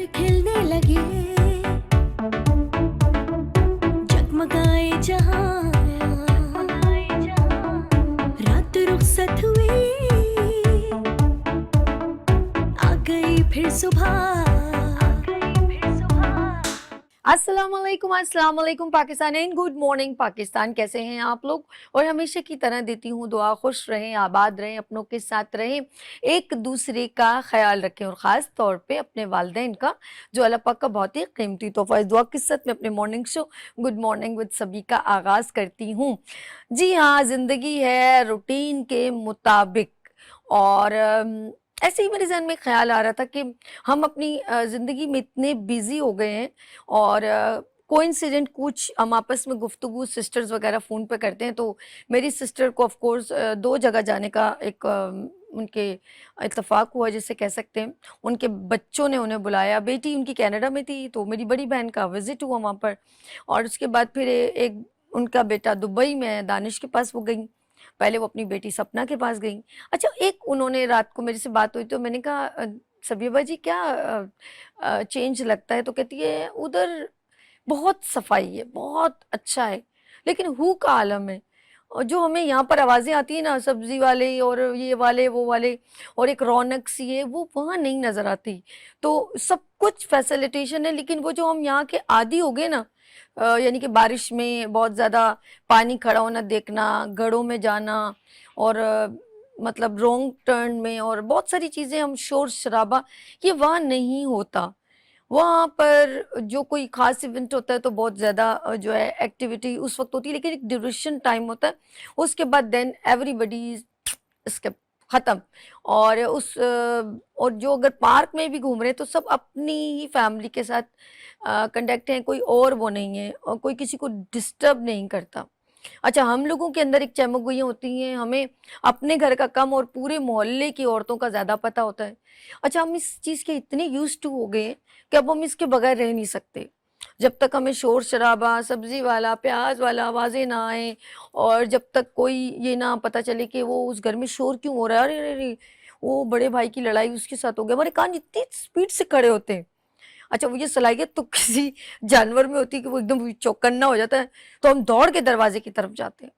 खिलने लगे, जगमगाए जहां, रात रुखसत हुई, आ गई फिर सुबह। अस्सलाम वालेकुम Pakistan and good morning Pakistan. कैसे हैं आप लोग? और हमेशा की तरह देती हूँ दुआ, खुश रहें, आबाद रहें, अपनों के साथ रहें, एक दूसरे का ख्याल रखें और ख़ास तौर पे अपने वालिदैन का, जो अल्लाह पाक का बहुत ही कीमती तोहफ़ा। इस दुआ के साथ मैं अपने morning show good morning with सभी का आगाज़ करती हूँ। जी हाँ, ज़िंदगी है रूटीन के मुताबिक। और ऐसे ही मेरे ज़हन में ख़्याल आ रहा था कि हम अपनी ज़िंदगी में इतने बिज़ी हो गए हैं और कोइंसिडेंट कुछ हम आपस में गुफ्तगू सिस्टर्स वगैरह फ़ोन पे करते हैं, तो मेरी सिस्टर को ऑफ कोर्स 2 जगह जाने का एक उनके इत्तेफ़ाक हुआ जिसे कह सकते हैं। उनके बच्चों ने उन्हें बुलाया, बेटी उनकी कनाडा में थी तो मेरी बड़ी बहन का विज़िट हुआ वहाँ पर, और उसके बाद फिर एक उनका बेटा दुबई में है, दानिश के पास वो गईं। पहले वो अपनी बेटी सपना के पास गईं। अच्छा, एक उन्होंने रात को मेरे से बात हुई तो मैंने कहा सबिया जी क्या चेंज लगता है? तो कहती है उधर बहुत सफाई है, बहुत अच्छा है, लेकिन हू का आलम है। और जो हमें यहाँ पर आवाज़ें आती हैं ना, सब्जी वाले और ये वाले वो वाले, और एक रौनक सी है, वो वहाँ नहीं नज़र आती। तो सब कुछ फैसिलिटेशन है, लेकिन वो जो हम यहाँ के आदी हो गए ना, यानी कि बारिश में बहुत ज़्यादा पानी खड़ा होना देखना, गढ़ों में जाना, और मतलब रॉन्ग टर्न में, और बहुत सारी चीज़ें, हम शोर शराबा, ये वहाँ नहीं होता। वहाँ पर जो कोई ख़ास इवेंट होता है तो बहुत ज़्यादा जो है एक्टिविटी उस वक़्त होती है, लेकिन एक ड्यूरेशन टाइम होता है, उसके बाद देन एवरीबॉडी स्किप, ख़त्म। और और जो अगर पार्क में भी घूम रहे हैं तो सब अपनी ही फैमिली के साथ कंडक्ट हैं, कोई और वो नहीं है, और कोई किसी को डिस्टर्ब नहीं करता। अच्छा, हम लोगों के अंदर एक चमक होती हैं, हमें अपने घर का कम और पूरे मोहल्ले की औरतों का ज़्यादा पता होता है। अच्छा, हम इस चीज़ के इतने यूज्ड टू हो गए हैं कि अब हम इसके बगैर रह नहीं सकते। जब तक हमें शोर शराबा, सब्जी वाला, प्याज वाला आवाज़ें ना आए, और जब तक कोई ये ना पता चले कि वो उस घर में शोर क्यों हो रहा है, अरे अरे अरे, वो बड़े भाई की लड़ाई उसके साथ हो गया, हमारे कान इतनी स्पीड से खड़े होते हैं। अच्छा, वो ये सलाहियत तो किसी जानवर में होती है कि वो एकदम चौकन्ना हो जाता है, तो हम दौड़ के दरवाजे की तरफ जाते हैं।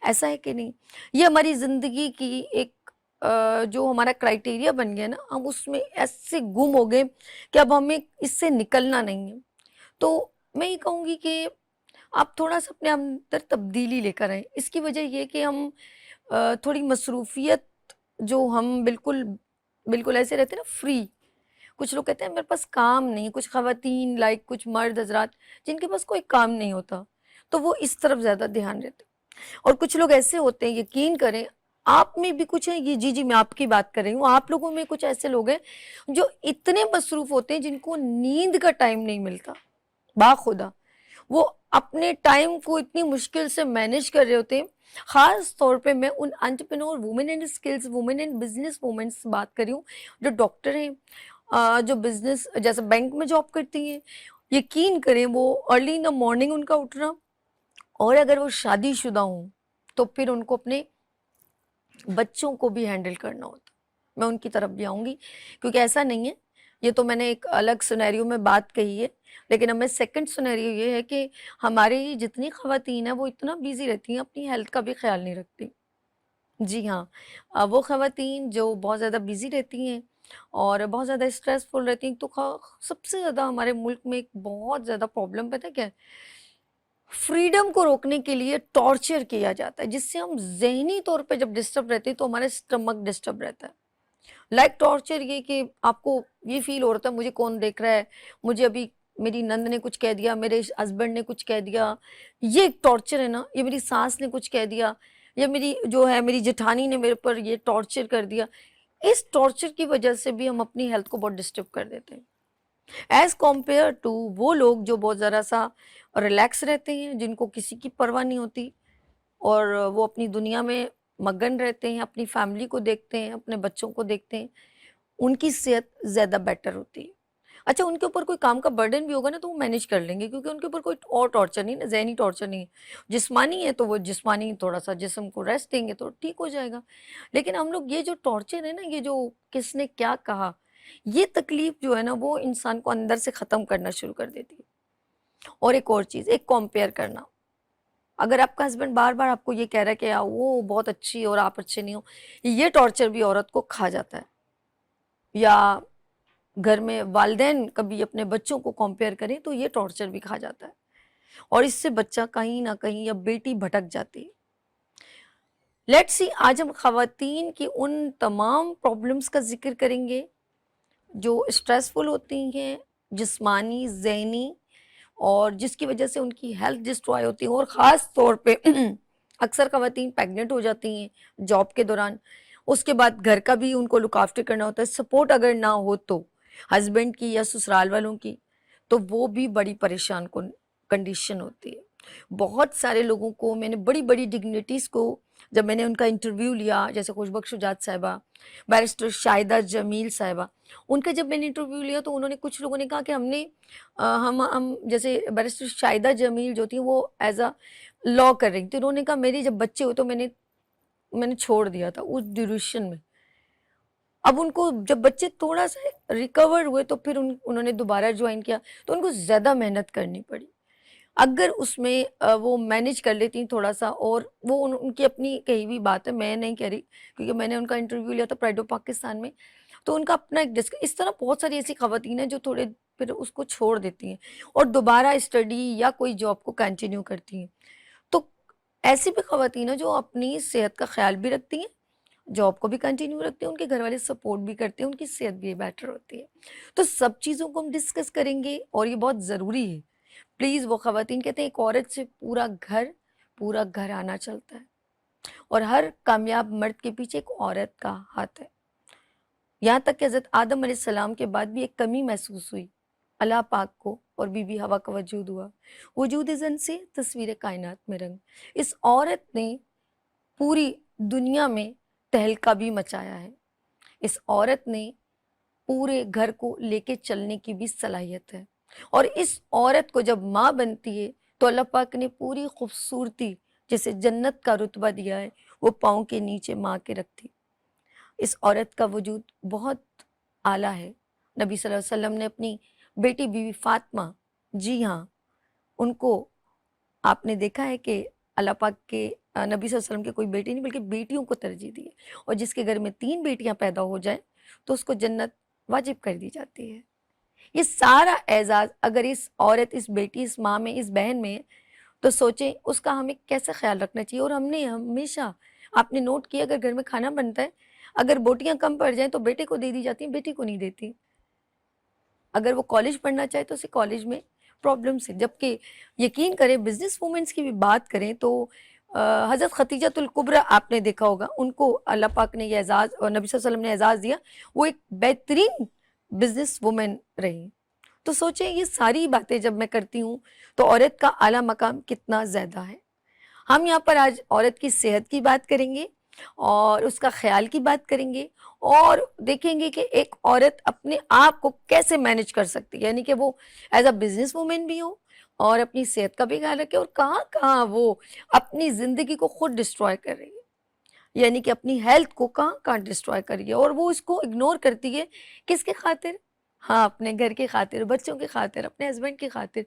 ऐसा है कि नहीं? ये हमारी ज़िंदगी की एक जो हमारा क्राइटेरिया बन गया ना, हम उसमें ऐसे गुम हो गए कि अब हमें इससे निकलना नहीं है। तो मैं ये कहूँगी कि आप थोड़ा-सा अपने अंदर तब्दीली लेकर आएँ। इसकी वजह ये है कि हम थोड़ी मसरूफ़ियत, जो हम बिल्कुल बिल्कुल ऐसे रहते हैं ना फ्री। कुछ लोग कहते हैं मेरे पास काम नहीं, कुछ ख़वातीन लाइक कुछ मर्द हज़रात जिनके पास कोई काम नहीं होता, तो वो इस तरफ ज़्यादा ध्यान देते हैं। और कुछ लोग ऐसे होते हैं, यकीन करें, आप में भी कुछ है ये, जी, जी, मैं आपकी बात कर रही हूँ, आप लोगों में कुछ ऐसे लोग हैं जो इतने मसरूफ़ होते हैं जिनको नींद का टाइम नहीं मिलता, बाखुदा। वो अपने टाइम को इतनी मुश्किल से मैनेज कर रहे होते हैं। ख़ास तौर पे मैं उन entrepreneur women and skills women and business women से बात कर रही हूँ, जो डॉक्टर हैं, जो बिज़नेस जैसे बैंक में जॉब करती हैं। यकीन करें, वो अर्ली इन द मॉर्निंग उनका उठना, और अगर वो शादीशुदा हों, तो फिर उनको अपने बच्चों को भी हैंडल करना होता। मैं उनकी तरफ भी आऊँगी, क्योंकि ऐसा नहीं है, ये तो मैंने एक अलग सिनेरियो में बात कही है, लेकिन अब मैं सेकंड सिनेरियो ये है कि हमारी जितनी ख़वातीन हैं वो इतना बिज़ी रहती हैं, अपनी हेल्थ का भी ख़्याल नहीं रखती। जी हाँ, वो ख़वातीन जो बहुत ज़्यादा बिज़ी रहती हैं और बहुत ज़्यादा स्ट्रेसफुल रहती हैं, तो सबसे ज़्यादा हमारे मुल्क में एक बहुत ज़्यादा प्रॉब्लम पता है क्या है? फ्रीडम को रोकने के लिए टॉर्चर किया जाता है, जिससे हम ज़हनी तौर पे जब डिस्टर्ब रहते हैं तो हमारा स्टमक डिस्टर्ब रहता है। लाइक टॉर्चर ये कि आपको ये फ़ील हो रहा था मुझे कौन देख रहा है, मुझे अभी मेरी नंद ने कुछ कह दिया, मेरे हस्बैंड ने कुछ कह दिया, ये एक टॉर्चर है ना, ये मेरी सास ने कुछ कह दिया, या मेरी जो है मेरी जेठानी ने मेरे पर ये टॉर्चर कर दिया। इस टॉर्चर की वजह से भी हम अपनी हेल्थ को बहुत डिस्टर्ब कर देते हैं, एज़ कम्पेयर टू वो लोग जो बहुत ज़रा सा रिलैक्स रहते हैं, जिनको किसी की परवाह नहीं होती, और वो अपनी दुनिया में मगन रहते हैं, अपनी फैमिली को देखते हैं, अपने बच्चों को देखते हैं, उनकी सेहत ज़्यादा बेटर होती है। अच्छा, उनके ऊपर कोई काम का बर्डन भी होगा ना तो वो मैनेज कर लेंगे, क्योंकि उनके ऊपर कोई और टॉर्चर नहीं ना, ज़हनी टॉर्चर नहीं है। जिस्मानी है तो वो जिस्मानी थोड़ा-सा जिस्म को रेस्ट देंगे तो ठीक हो जाएगा। लेकिन हम लोग ये जो टॉर्चर है ना, ये जो किसने क्या कहा, یہ تکلیف جو ہے نا وہ انسان کو اندر سے ختم کرنا شروع کر دیتی ہے۔ اور ایک اور چیز، ایک کمپیئر کرنا، اگر آپ کا ہسبینڈ بار بار آپ کو یہ کہہ رہا ہے کہ وہ بہت اچھی ہے اور آپ اچھے نہیں ہو، یہ ٹارچر بھی عورت کو کھا جاتا ہے۔ یا گھر میں والدین کبھی اپنے بچوں کو کمپیئر کریں تو یہ ٹارچر بھی کھا جاتا ہے، اور اس سے بچہ کہیں نہ کہیں یا بیٹی بھٹک جاتی ہے۔ لیٹس سی، آج ہم خواتین کی ان تمام پرابلمس کا ذکر کریں گے جو اسٹریسفل ہوتی ہیں، جسمانی، ذہنی، اور جس کی وجہ سے ان کی ہیلتھ ڈسٹرائے ہوتی ہے، اور خاص طور پہ اکثر خواتین پیگنٹ ہو جاتی ہیں جاب کے دوران، اس کے بعد گھر کا بھی ان کو لک آفٹر کرنا ہوتا ہے، سپورٹ اگر نہ ہو تو ہسبینڈ کی یا سسرال والوں کی، تو وہ بھی بڑی پریشان کن کنڈیشن ہوتی ہے۔ بہت سارے لوگوں کو میں نے، بڑی بڑی ڈگنیٹیز کو جب میں نے ان کا انٹرویو لیا، جیسے خوش بخش شجاعت صاحبہ، بیرسٹر شاہدہ جمیل صاحبہ، ان کا جب میں نے انٹرویو لیا تو انہوں نے، کچھ لوگوں نے کہا کہ ہم جیسے بیرسٹر شاہدہ جمیل جو تھی وہ ایز اے لا کر رہی تھی، انہوں نے کہا میرے جب بچے ہوئے تو میں نے چھوڑ دیا تھا اس ڈیوریشن میں۔ اب ان کو جب بچے تھوڑا سا ریکور ہوئے تو پھر انہوں نے دوبارہ جوائن کیا، تو ان کو زیادہ محنت کرنی پڑی۔ اگر اس میں وہ مینیج کر لیتی ہیں تھوڑا سا، اور وہ ان کی اپنی کہی ہوئی بات ہے، میں نہیں کہہ رہی، کیونکہ میں نے ان کا انٹرویو لیا تھا پرائڈ آف پاکستان میں، تو ان کا اپنا ایک اس طرح بہت ساری ایسی خواتین ہیں جو تھوڑے پھر اس کو چھوڑ دیتی ہیں اور دوبارہ اسٹڈی یا کوئی جاب کو کنٹینیو کرتی ہیں۔ تو ایسی بھی خواتین ہیں جو اپنی صحت کا خیال بھی رکھتی ہیں، جاب کو بھی کنٹینیو رکھتے ہیں، ان کے گھر والے سپورٹ بھی کرتے ہیں، ان کی صحت بھی بیٹر ہوتی ہے۔ تو سب چیزوں کو ہم ڈسکس کریں گے، اور یہ بہت ضروری ہے۔ پلیز، وہ خواتین کہتے ہیں ایک عورت سے پورا گھر آنا چلتا ہے، اور ہر کامیاب مرد کے پیچھے ایک عورت کا ہاتھ ہے۔ یہاں تک کہ حضرت آدم علیہ السلام کے بعد بھی ایک کمی محسوس ہوئی اللہ پاک کو، اور بی بی ہوا کا وجود ہوا، وجود زن سے تصویر کائنات میں رنگ۔ اس عورت نے پوری دنیا میں تہلکہ بھی مچایا ہے، اس عورت نے پورے گھر کو لے کے چلنے کی بھی صلاحیت ہے، اور اس عورت کو جب ماں بنتی ہے تو اللہ پاک نے پوری خوبصورتی، جسے جنت کا رتبہ دیا ہے، وہ پاؤں کے نیچے ماں کے رکھتی۔ اس عورت کا وجود بہت اعلیٰ ہے۔ نبی صلی اللہ علیہ وسلم نے اپنی بیٹی بی بی فاطمہ، جی ہاں، ان کو آپ نے دیکھا ہے کہ اللہ پاک کے نبی صلی اللہ علیہ وسلم کے کوئی بیٹی نہیں بلکہ بیٹیوں کو ترجیح دی ہے، اور جس کے گھر میں 3 بیٹیاں پیدا ہو جائیں تو اس کو جنت واجب کر دی جاتی ہے۔ یہ سارا اعزاز اگر اس عورت، اس بیٹی، اس ماں میں، اس بہن میں، تو سوچیں اس کا ہمیں کیسے خیال رکھنا چاہیے۔ اور ہم نے ہمیشہ، آپ نے نوٹ کیا، اگر گھر میں کھانا بنتا ہے، اگر بوٹیاں کم پڑ جائیں تو بیٹے کو دے دی جاتی ہیں، بیٹی کو نہیں دیتی۔ اگر وہ کالج پڑھنا چاہے تو اسے کالج میں پرابلمس ہیں، جبکہ یقین کریں بزنس وومنس کی بھی بات کریں تو حضرت خدیجۃ الکبریٰ آپ نے دیکھا ہوگا، ان کو اللہ پاک نے یہ اعزاز، اور نبی صلی اللہ علیہ وسلم نے اعزاز دیا، وہ ایک بہترین بزنس وومن رہی۔ تو سوچیں یہ ساری باتیں جب میں کرتی ہوں تو عورت کا اعلیٰ مقام کتنا زیادہ ہے۔ ہم یہاں پر آج عورت کی صحت کی بات کریں گے، اور اس کا خیال کی بات کریں گے، اور دیکھیں گے کہ ایک عورت اپنے آپ کو کیسے مینج کر سکتی ہے، یعنی کہ وہ ایز اے بزنس وومن بھی ہو اور اپنی صحت کا بھی خیال رکھے، اور کہاں کہاں وہ اپنی زندگی کو خود ڈسٹرائے کر رہی ہے، یعنی کہ اپنی ہیلتھ کو کہاں کہاں ڈسٹرائے کر رہی ہے، اور وہ اس کو اگنور کرتی ہے۔ کس کے خاطر؟ ہاں، اپنے گھر کی خاطر، بچوں کی خاطر، اپنے ہسبینڈ کی خاطر،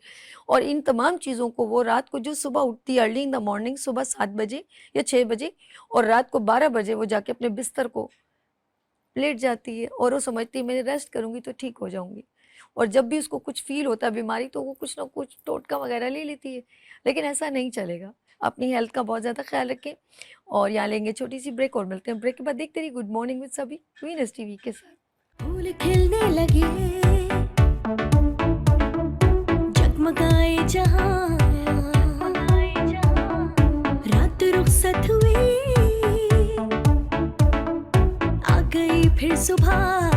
اور ان تمام چیزوں کو وہ رات کو جو صبح اٹھتی ہے ارلی ان دا مارننگ، صبح 7 بجے یا 6 بجے، اور رات کو 12 بجے وہ جا کے اپنے بستر کو لیٹ جاتی ہے، اور وہ سمجھتی ہے میں نے ریسٹ کروں گی تو ٹھیک ہو جاؤں گی، اور جب بھی اس کو کچھ فیل ہوتا ہے بیماری تو وہ کچھ نہ کچھ ٹوٹکا وغیرہ لے لیتی ہے، لیکن ایسا نہیں چلے گا۔ اپنی ہیلتھ کا بہت زیادہ خیال رکھیں، اور یہاں لیں گے چھوٹی سی بریک، اور ملتے ہیں بریک کے بعد۔ دیکھتے رہیے گڈ مارننگ وتھ سبھی، وینس ٹی وی کے ساتھ۔ پھول کھلنے لگے، جگمگائے جہاں، رات رخصت ہوئی، آ گئی پھر صبح۔